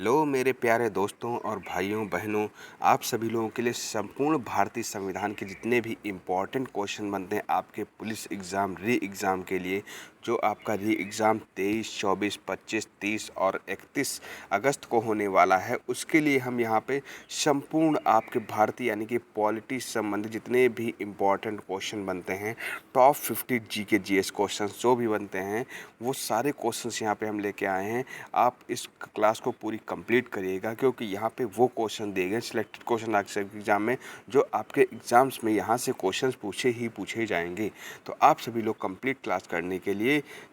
लो मेरे प्यारे दोस्तों और भाइयों बहनों, आप सभी लोगों के लिए संपूर्ण भारतीय संविधान के जितने भी इम्पॉर्टेंट क्वेश्चन बनते हैं आपके पुलिस एग्ज़ाम री एग्ज़ाम के लिए, जो आपका री एग्ज़ाम 23, 24, 25, 30 और 31 अगस्त को होने वाला है, उसके लिए हम यहाँ पे संपूर्ण आपके भारतीय यानी कि पॉलिटी से संबंधित जितने भी इम्पॉर्टेंट क्वेश्चन बनते हैं, टॉप 50 जीके जीएस क्वेश्चन जो भी बनते हैं, वो सारे क्वेश्चंस यहाँ पे हम लेके आए हैं। आप इस क्लास को पूरी कंप्लीट करिएगा, क्योंकि यहाँ पे वो क्वेश्चन दिए गए सिलेक्टेड क्वेश्चन आपके एग्जाम में, जो आपके एग्जाम्स में यहाँ से क्वेश्चंस पूछे जाएंगे। तो आप सभी लोग कंप्लीट क्लास करने के लिए,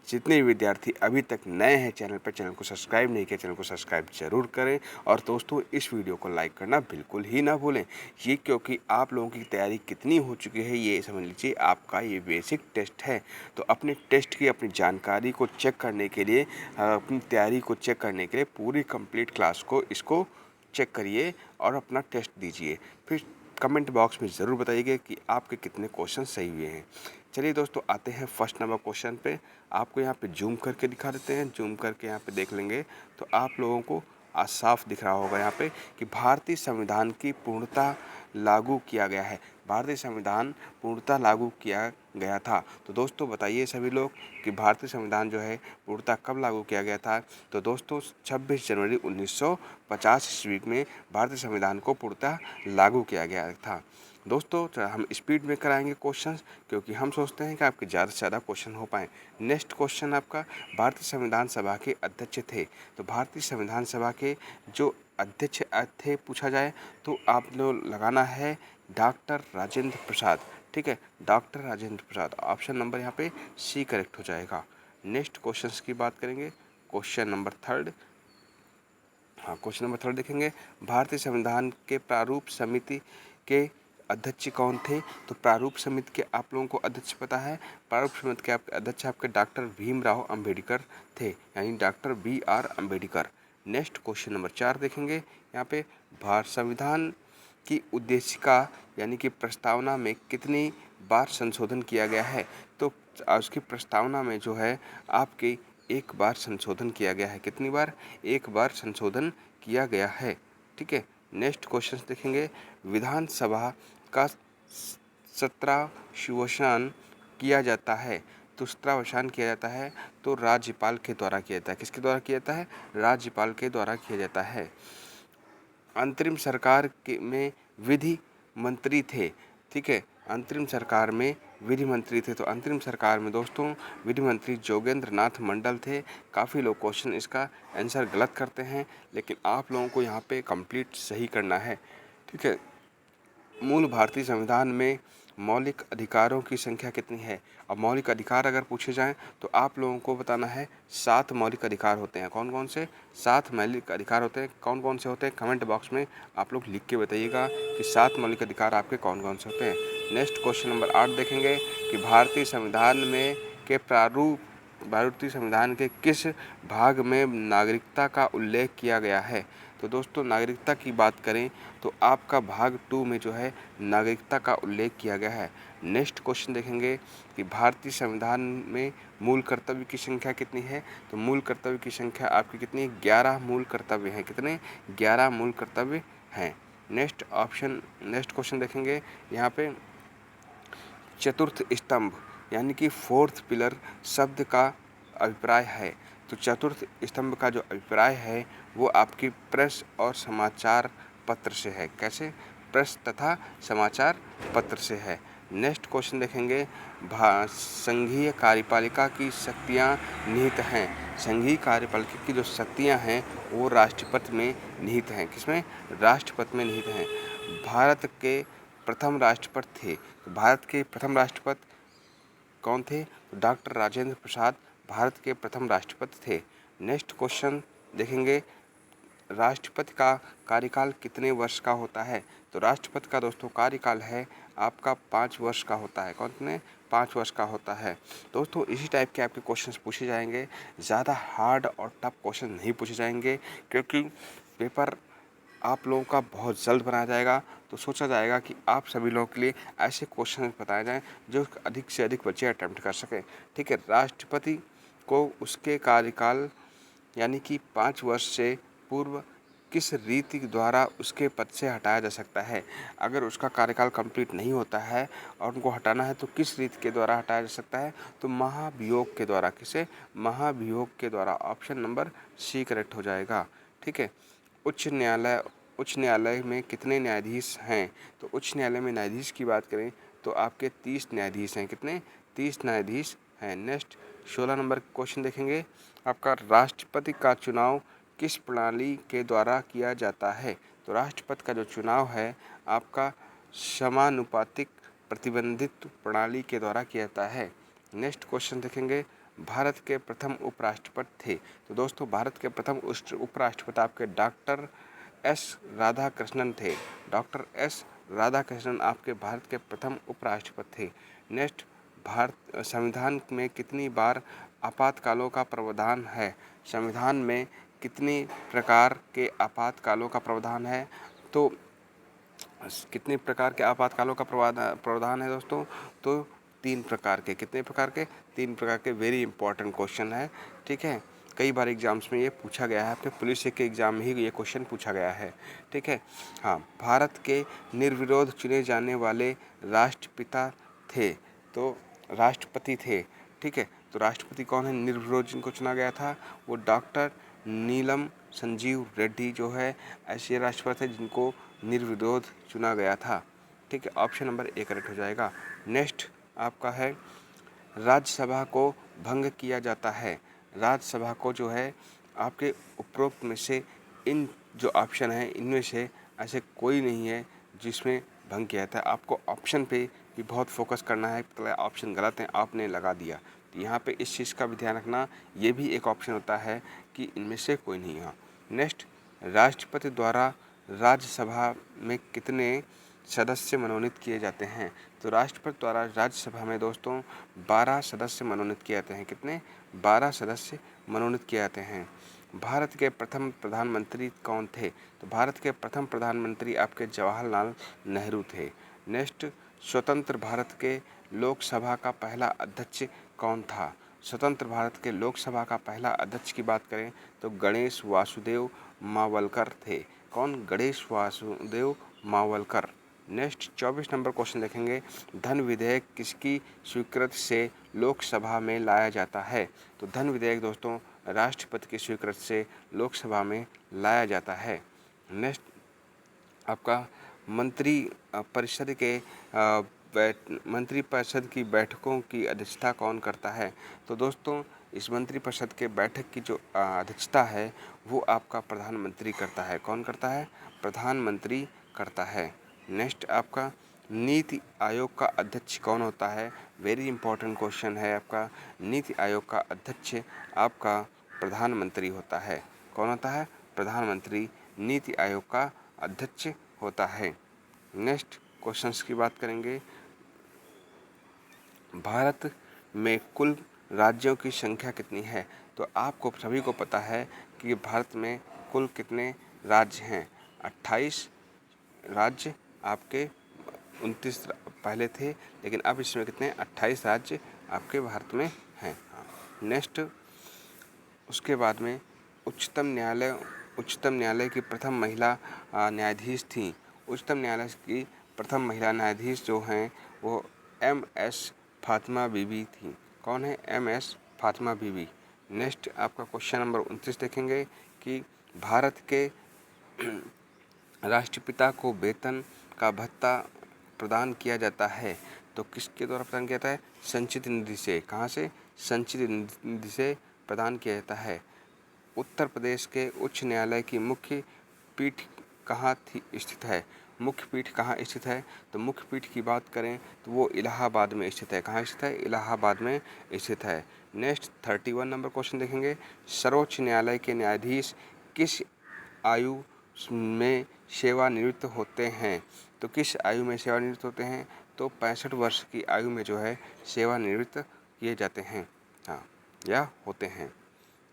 जितने भी विद्यार्थी अभी तक नए हैं चैनल पर, चैनल को सब्सक्राइब नहीं किया, चैनल को सब्सक्राइब जरूर करें। और दोस्तों, इस वीडियो को लाइक करना बिल्कुल ही ना भूलें। ये क्योंकि आप लोगों की तैयारी कितनी हो चुकी है ये समझ लीजिए, आपका ये बेसिक टेस्ट है। तो अपने टेस्ट की अपनी जानकारी को चेक करने के लिए, अपनी तैयारी को चेक करने के लिए पूरी कंप्लीट क्लास को इसको चेक करिए और अपना टेस्ट दीजिए। फिर कमेंट बॉक्स में ज़रूर बताइएगा कि आपके कितने क्वेश्चन सही हुए हैं। चलिए दोस्तों, आते हैं फर्स्ट नंबर क्वेश्चन पे। आपको यहाँ पे जूम करके दिखा देते हैं। जूम करके यहाँ पे देख लेंगे तो आप लोगों को आज साफ दिख रहा होगा यहाँ पे कि भारतीय संविधान की पूर्णता लागू किया गया है। भारतीय संविधान पूर्णतः लागू किया गया था। तो दोस्तों बताइए सभी लोग कि भारतीय संविधान जो है पूर्णतः कब लागू किया गया था। तो दोस्तों 26 जनवरी 1950 ईस्वी में भारतीय संविधान को पूर्णतः लागू किया गया था। दोस्तों हम स्पीड में कराएंगे क्वेश्चंस, क्योंकि हम सोचते हैं कि आपके ज़्यादा से ज़्यादा क्वेश्चन हो पाएँ। नेक्स्ट क्वेश्चन आपका, भारतीय संविधान सभा के अध्यक्ष थे। तो भारतीय संविधान सभा के जो अध्यक्ष थे पूछा जाए तो आप लोग लगाना है डॉक्टर राजेंद्र प्रसाद। ठीक है, doctor Rajendra Prasad. Option number यहाँ पे सी करेक्ट हो जाएगा। नेक्स्ट क्वेश्चंस की बात करेंगे। Question number third, question number third देखेंगे, भारतीय संविधान के प्रारूप समिति के अध्यक्ष कौन थे। तो प्रारूप समिति के आप लोगों को अध्यक्ष पता है। प्रारूप समिति के आपके अध्यक्ष आपके डॉक्टर भीमराव अंबेडकर थे, यानी doctor BR Ambedkar. Next question number 4 देखेंगे। यहाँ पे भारत संविधान की उद्देशिका यानी कि प्रस्तावना में कितनी बार संशोधन किया गया है। तो उसकी प्रस्तावना में जो है आपकी एक बार संशोधन किया गया है। कितनी बार? एक बार संशोधन किया गया है। ठीक है, नेक्स्ट क्वेश्चन देखेंगे। विधानसभा का सत्रावसान किया जाता है। तो सत्रावसान किया जाता है तो राज्यपाल के द्वारा किया जाता है। किसके द्वारा किया जाता है? राज्यपाल के द्वारा किया जाता है। अंतरिम सरकार के में विधि मंत्री थे। ठीक है, अंतरिम सरकार में विधि मंत्री थे। तो अंतरिम सरकार में दोस्तों विधि मंत्री जोगेंद्र नाथ मंडल थे। काफ़ी लोग क्वेश्चन इसका आंसर गलत करते हैं, लेकिन आप लोगों को यहाँ पे कंप्लीट सही करना है। ठीक है, मूल भारतीय संविधान में मौलिक अधिकारों की संख्या कितनी है। अब मौलिक अधिकार अगर पूछे जाएं तो आप लोगों को बताना है 7 मौलिक अधिकार होते हैं। कौन कौन से? 7 मौलिक अधिकार होते हैं। कौन कौन से होते हैं कमेंट बॉक्स में आप लोग लिख के बताइएगा कि 7 मौलिक अधिकार आपके कौन कौन से होते हैं। नेक्स्ट क्वेश्चन नंबर 8 देखेंगे कि भारतीय संविधान में के प्रारूप भारतीय संविधान के किस भाग में नागरिकता का उल्लेख किया गया है। तो दोस्तों नागरिकता की बात करें तो आपका भाग 2 में जो है नागरिकता का उल्लेख किया गया है। नेक्स्ट क्वेश्चन देखेंगे कि भारतीय संविधान में मूल कर्तव्य की संख्या कितनी है। तो मूल कर्तव्य की संख्या आपकी कितनी है? 11 मूल कर्तव्य हैं। कितने? 11 मूल कर्तव्य हैं। नेक्स्ट क्वेश्चन देखेंगे। यहाँ पे चतुर्थ स्तंभ यानी कि 4th पिलर शब्द का अभिप्राय है। तो चतुर्थ स्तंभ का जो अभिप्राय है वो आपकी प्रेस और समाचार पत्र से है। कैसे? प्रेस तथा समाचार पत्र से है। नेक्स्ट क्वेश्चन देखेंगे। संघीय कार्यपालिका की शक्तियाँ निहित हैं। संघीय कार्यपालिका की जो शक्तियाँ हैं वो राष्ट्रपति में निहित हैं। किसमें? राष्ट्रपति में निहित हैं। भारत के प्रथम राष्ट्रपति थे। तो भारत के प्रथम राष्ट्रपति कौन थे? तो डॉक्टर राजेंद्र प्रसाद भारत के प्रथम राष्ट्रपति थे। नेक्स्ट क्वेश्चन देखेंगे। राष्ट्रपति का कार्यकाल कितने वर्ष का होता है। तो राष्ट्रपति का दोस्तों कार्यकाल है आपका 5 वर्ष का होता है। कितने? 5 वर्ष का होता है। दोस्तों इसी टाइप के आपके क्वेश्चंस पूछे जाएंगे। ज़्यादा हार्ड और टफ क्वेश्चन नहीं पूछे जाएंगे, क्योंकि पेपर आप लोगों का बहुत जल्द बनाया जाएगा। तो सोचा जाएगा कि आप सभी लोगों के लिए ऐसे क्वेश्चन बताए जाएं जो अधिक से अधिक बच्चे अटेम्प्ट कर सकें। ठीक है, राष्ट्रपति को उसके कार्यकाल यानी कि 5 वर्ष से पूर्व किस रीति द्वारा उसके पद से हटाया जा सकता है। अगर उसका कार्यकाल कंप्लीट नहीं होता है और उनको हटाना है तो किस रीति के द्वारा हटाया जा सकता है, तो महाभियोग के द्वारा। किसे? महाभियोग के द्वारा। ऑप्शन नंबर सी करेक्ट हो जाएगा। ठीक है। उच्च न्यायालय में कितने न्यायाधीश हैं? तो उच्च न्यायालय में न्यायाधीश की बात करें तो आपके 30 न्यायाधीश हैं। कितने? 30 न्यायाधीश हैं। नेक्स्ट 16 नंबर क्वेश्चन देखेंगे। आपका राष्ट्रपति का चुनाव किस प्रणाली के द्वारा किया जाता है? तो राष्ट्रपति का जो चुनाव है आपका समानुपातिक प्रतिबंधित प्रणाली के द्वारा किया जाता है। नेक्स्ट क्वेश्चन देखेंगे। भारत के प्रथम उपराष्ट्रपति थे। तो दोस्तों भारत के प्रथम उपराष्ट्रपति आपके डॉक्टर एस राधाकृष्णन थे। डॉक्टर एस राधाकृष्णन आपके भारत के प्रथम उपराष्ट्रपति थे। नेक्स्ट, भारत संविधान में कितनी बार आपातकालों का प्रावधान है? संविधान में कितनी प्रकार के आपातकालों का प्रावधान है? तो कितने प्रकार के आपातकालों का प्रावधान है दोस्तों? तो 3 प्रकार के। कितने प्रकार के? 3 प्रकार के। वेरी इंपॉर्टेंट क्वेश्चन है। ठीक है। कई बार एग्जाम्स में ये पूछा गया है। आपके पुलिस के एग्जाम में ही ये क्वेश्चन पूछा गया है। ठीक है। हाँ, भारत के निर्विरोध चुने जाने वाले राष्ट्रपिता थे। तो राष्ट्रपति थे। ठीक है। तो राष्ट्रपति कौन है निर्विरोध जिनको चुना गया था? वो डॉक्टर नीलम संजीव रेड्डी जो है ऐसे राष्ट्रपति थे जिनको निर्विरोध चुना गया था। ठीक है। ऑप्शन नंबर ए करेक्ट हो जाएगा। नेक्स्ट आपका है राज्यसभा को भंग किया जाता है। राज्यसभा को जो है आपके उपरोक्त में से इन जो ऑप्शन है इनमें से ऐसे कोई नहीं है जिसमें भंग किया जाता है। आपको ऑप्शन पे भी बहुत फोकस करना है। तो ऑप्शन गलत है आपने लगा दिया, तो यहाँ पे इस चीज़ का भी ध्यान रखना। ये भी एक ऑप्शन होता है कि इनमें से कोई नहीं है। नेक्स्ट, राष्ट्रपति द्वारा राज्यसभा में कितने सदस्य मनोनीत किए जाते हैं? तो राष्ट्रपति द्वारा राज्यसभा में दोस्तों 12 सदस्य मनोनीत किए जाते हैं। कितने? 12 सदस्य मनोनीत किए जाते हैं। भारत के प्रथम प्रधानमंत्री कौन थे? तो भारत के प्रथम प्रधानमंत्री आपके जवाहरलाल नेहरू थे। नेक्स्ट, स्वतंत्र भारत के लोकसभा का पहला अध्यक्ष कौन था? स्वतंत्र भारत के लोकसभा का पहला अध्यक्ष की बात करें तो गणेश वासुदेव मावलकर थे। कौन? Ganesh Vasudev Mavalankar. Next 24 number question देखेंगे। धन विधेयक किसकी स्वीकृति से लोकसभा में लाया जाता है? तो धन विधेयक दोस्तों राष्ट्रपति की स्वीकृति से लोकसभा में लाया जाता है। नेक्स्ट आपका मंत्री परिषद की बैठकों की अध्यक्षता कौन करता है? तो दोस्तों इस मंत्री परिषद के बैठक की जो अध्यक्षता है वो आपका प्रधानमंत्री करता है। कौन करता है? प्रधानमंत्री करता है। नेक्स्ट आपका नीति आयोग का अध्यक्ष कौन होता है? वेरी इंपॉर्टेंट क्वेश्चन है आपका। नीति आयोग का अध्यक्ष आपका प्रधानमंत्री होता है। कौन होता है? प्रधानमंत्री नीति आयोग का अध्यक्ष होता है। नेक्स्ट क्वेश्चंस की बात करेंगे। भारत में कुल राज्यों की संख्या कितनी है? तो आपको सभी को पता है कि भारत में कुल कितने राज्य हैं। 28 राज्य आपके 29 पहले थे, लेकिन अब इसमें कितने 28 राज्य आपके भारत में हैं। नेक्स्ट उसके बाद में उच्चतम न्यायालय की प्रथम महिला न्यायाधीश थी। उच्चतम न्यायालय की प्रथम महिला न्यायाधीश जो हैं वो MS फातिमा बीबी थी। कौन है? MS फातिमा बीबी। नेक्स्ट आपका क्वेश्चन नंबर 29 देखेंगे कि भारत के राष्ट्रपिता को वेतन का भत्ता प्रदान किया जाता है तो किसके द्वारा प्रदान किया जाता है? संचित निधि से। कहाँ से? संचित निधि से प्रदान किया जाता है। उत्तर प्रदेश के उच्च न्यायालय की मुख्य पीठ कहाँ स्थित है? मुख्य पीठ कहाँ स्थित है? तो मुख्य पीठ की बात करें तो वो इलाहाबाद में स्थित है। कहाँ स्थित है? इलाहाबाद में स्थित है। नेक्स्ट 31 नंबर क्वेश्चन देखेंगे। सर्वोच्च न्यायालय के न्यायाधीश किस आयु में सेवानिवृत्त होते हैं? तो किस आयु में सेवानिवृत्त होते हैं? तो 65 वर्ष की आयु में जो है सेवानिवृत्त किए जाते हैं, हाँ, या होते हैं।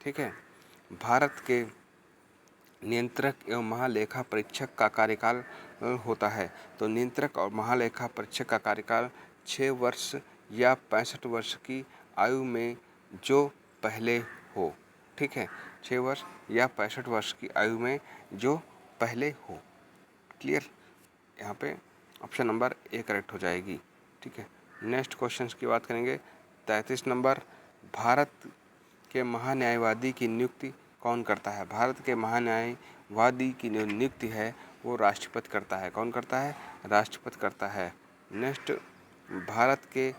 ठीक है। भारत के नियंत्रक एवं महालेखा परीक्षक का कार्यकाल होता है। तो नियंत्रक और महालेखा परीक्षक का कार्यकाल 6 वर्ष या 65 वर्ष की आयु में जो पहले हो। ठीक है। 6 वर्ष या 65 वर्ष की आयु में जो पहले हो। क्लियर, यहाँ पे ऑप्शन नंबर ए करेक्ट हो जाएगी। ठीक है, नेक्स्ट क्वेश्चन की बात करेंगे। 33 नंबर, भारत के महान्यायवादी की नियुक्ति कौन करता है? भारत के महान्यायवादी की जो नियुक्ति है वो राष्ट्रपति करता है। कौन करता है? राष्ट्रपति करता है। नेक्स्ट, भारत के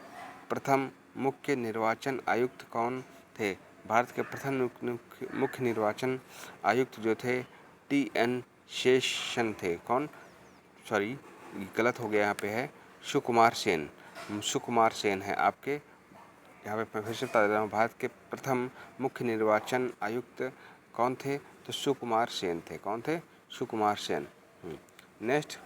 प्रथम मुख्य निर्वाचन आयुक्त कौन थे? भारत के प्रथम मुख्य निर्वाचन आयुक्त जो थे TN शेषन थे। कौन? सॉरी, गलत हो गया, यहाँ पे है सुकुमार सेन। सुकुमार सेन है आपके, यहाँ पे मैं फिर से बता देता हूँ। भारत के प्रथम मुख्य निर्वाचन आयुक्त कौन थे? तो सुकुमार सेन थे। कौन थे? सुकुमार सेन। नेक्स्ट,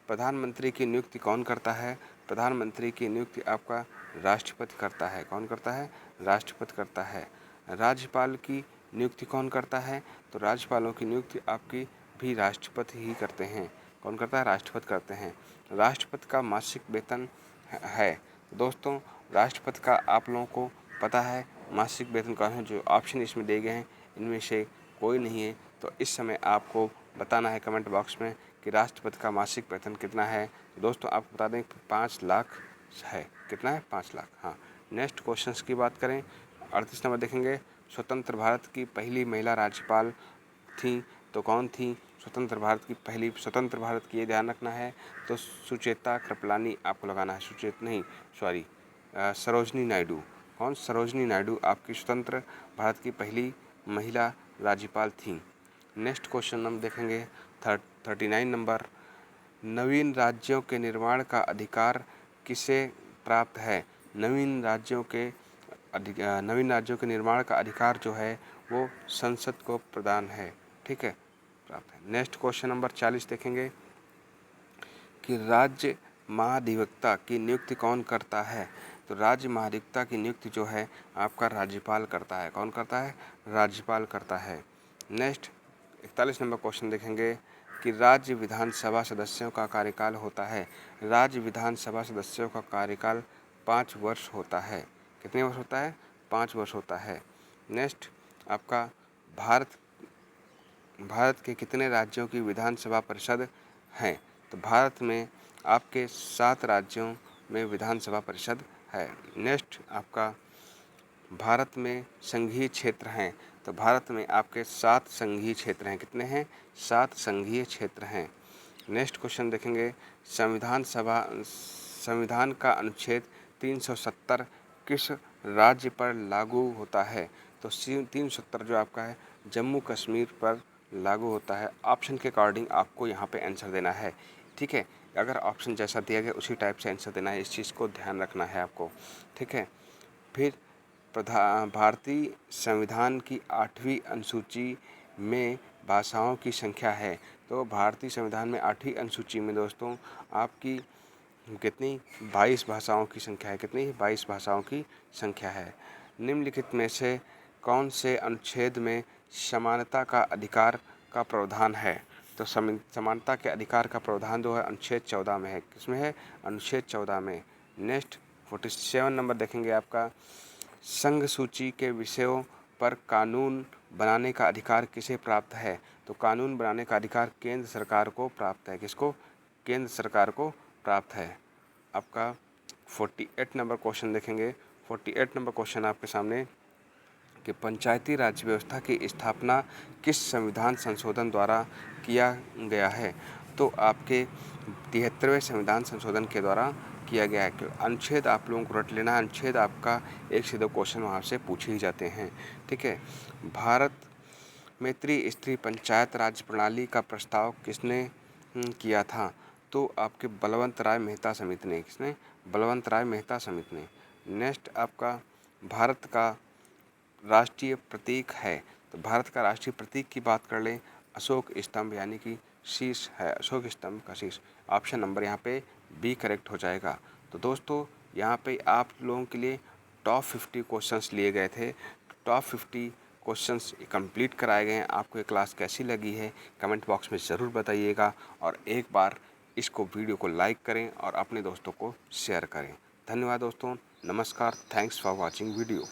प्रधानमंत्री की नियुक्ति कौन करता है? प्रधानमंत्री की नियुक्ति आपका राष्ट्रपति करता है। कौन करता है? राष्ट्रपति करता है। राज्यपाल की नियुक्ति कौन करता है? तो राज्यपालों की नियुक्ति आपकी भी राष्ट्रपति ही करते हैं। कौन करता है? राष्ट्रपति करते हैं। राष्ट्रपति का मासिक वेतन है। दोस्तों, राष्ट्रपति का आप लोगों को पता है मासिक वेतन कौन है? जो ऑप्शन इसमें दिए गए हैं इनमें से कोई नहीं है, तो इस समय आपको बताना है कमेंट बॉक्स में कि राष्ट्रपति का मासिक वेतन कितना है। दोस्तों, आपको बता दें 5 लाख है। कितना है? 5 लाख। हाँ, नेक्स्ट क्वेश्चंस की बात करें। 38 नंबर देखेंगे। स्वतंत्र भारत की पहली महिला राज्यपाल थी तो कौन थी? स्वतंत्र भारत की पहली, स्वतंत्र भारत की ये ध्यान रखना है तो सुचेता कृपलानी आपको लगाना है। सरोजनी नायडू। कौन? सरोजनी नायडू आपकी स्वतंत्र भारत की पहली महिला राज्यपाल थी। नेक्स्ट क्वेश्चन हम देखेंगे 39 नंबर। नवीन राज्यों के निर्माण का अधिकार किसे प्राप्त है? नवीन राज्यों के निर्माण का अधिकार जो है वो संसद को प्रदान है। ठीक है, प्राप्त है। नेक्स्ट क्वेश्चन नंबर 40 देखेंगे कि राज्य महाधिवक्ता की नियुक्ति कौन करता है? तो राज्य महाधिवक्ता की नियुक्ति जो है आपका राज्यपाल करता है। कौन करता है? राज्यपाल करता है। नेक्स्ट 41 नंबर क्वेश्चन देखेंगे कि राज्य विधानसभा सदस्यों का कार्यकाल होता है। राज्य विधानसभा सदस्यों का कार्यकाल 5 वर्ष होता है। कितने वर्ष होता है? 5 वर्ष होता है। नेक्स्ट आपका भारत के कितने राज्यों की विधानसभा परिषद हैं? तो भारत में आपके 7 राज्यों में विधानसभा परिषद है। नेक्स्ट आपका भारत में संघीय क्षेत्र हैं। तो भारत में आपके 7 संघीय क्षेत्र हैं। कितने हैं? 7 संघीय क्षेत्र हैं। नेक्स्ट क्वेश्चन देखेंगे। संविधान का अनुच्छेद 370 किस राज्य पर लागू होता है? तो 370 जो आपका है जम्मू कश्मीर पर लागू होता है। ऑप्शन के अकॉर्डिंग आपको यहाँ पे आंसर देना है। ठीक है, अगर ऑप्शन जैसा दिया गया उसी टाइप से आंसर देना है, इस चीज़ को ध्यान रखना है आपको। ठीक है, फिर भारतीय संविधान की 8वीं अनुसूची में भाषाओं की संख्या है। तो भारतीय संविधान में 8वीं अनुसूची में दोस्तों आपकी कितनी? 22 भाषाओं की संख्या है। कितनी? 22 भाषाओं की संख्या है। निम्नलिखित में से कौन से अनुच्छेद में समानता का अधिकार का प्रावधान है? तो समानता के अधिकार का प्रावधान जो है अनुच्छेद 14 में है। किसमें है? अनुच्छेद 14 में। नेक्स्ट 47 नंबर देखेंगे आपका। संघ सूची के विषयों पर कानून बनाने का अधिकार किसे प्राप्त है? तो कानून बनाने का अधिकार केंद्र सरकार को प्राप्त है। किसको? केंद्र सरकार को प्राप्त है। आपका 48 नंबर क्वेश्चन देखेंगे। 48 नंबर क्वेश्चन आपके सामने कि पंचायती राज व्यवस्था की स्थापना किस संविधान संशोधन द्वारा किया गया है? तो आपके 73वें संविधान संशोधन के द्वारा किया गया है। अनुच्छेद आप लोगों को रट लेना है। अनुच्छेद आपका 1 से 2 क्वेश्चन वहाँ से पूछे ही जाते हैं। ठीक है, भारत में त्रिस्तरीय पंचायत राज प्रणाली का प्रस्ताव किसने किया था? तो आपके बलवंत राय मेहता समिति ने। किसने? बलवंत राय मेहता समिति ने। नेक्स्ट आपका भारत का राष्ट्रीय प्रतीक है। तो भारत का राष्ट्रीय प्रतीक की बात कर लें, अशोक स्तंभ यानी कि शीश है। अशोक स्तंभ का शीश। ऑप्शन नंबर यहाँ पे बी करेक्ट हो जाएगा। तो दोस्तों यहाँ पे आप लोगों के लिए टॉप 50 क्वेश्चंस लिए गए थे। टॉप 50 क्वेश्चंस कंप्लीट कराए गए हैं। आपको ये क्लास कैसी लगी है कमेंट बॉक्स में ज़रूर बताइएगा, और एक बार इसको वीडियो को लाइक करें और अपने दोस्तों को शेयर करें। धन्यवाद दोस्तों, नमस्कार, थैंक्स फॉर वॉचिंग वीडियो।